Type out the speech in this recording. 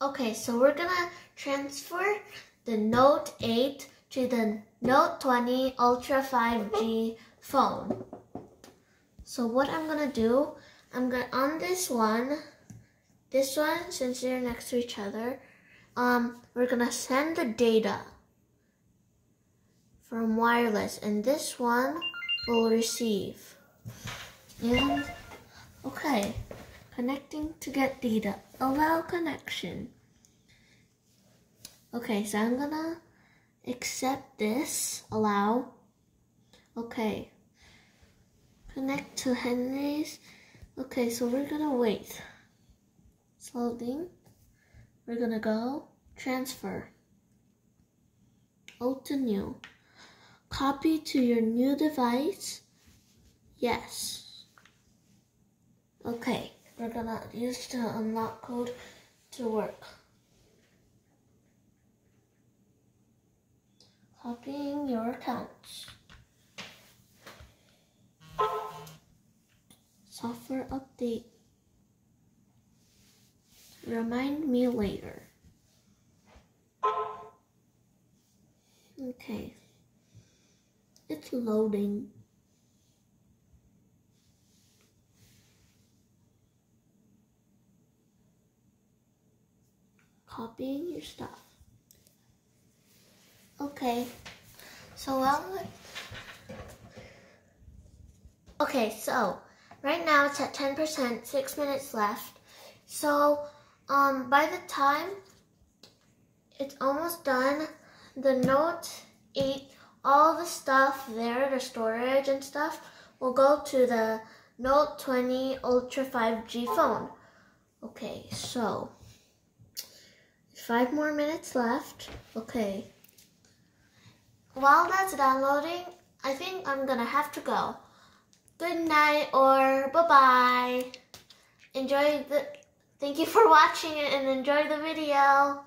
Okay, so we're gonna transfer the Note 8 to the Note 20 Ultra 5G phone. So what I'm gonna do, on this one, since they're next to each other, we're gonna send the data from wireless, and this one will receive. And okay, connecting to get data. Allow connection. Okay, so I'm gonna accept this. Allow. Okay. Connect to Henry's. Okay, so we're gonna wait. It's loading. We're gonna go transfer. Old to new. Copy to your new device. Yes. Okay, we're gonna use the unlock code to work. Copying your accounts. Software update. Remind me later. Okay. It's loading. Copying your stuff. Okay. So right now it's at 10%, 6 minutes left. So by the time it's almost done, the Note 8, all the stuff there, the storage and stuff, will go to the Note 20 Ultra 5G phone. Okay, so 5 more minutes left. Okay. While that's downloading, I think I'm gonna have to go. Good night or bye-bye. Thank you for watching it and enjoy the video.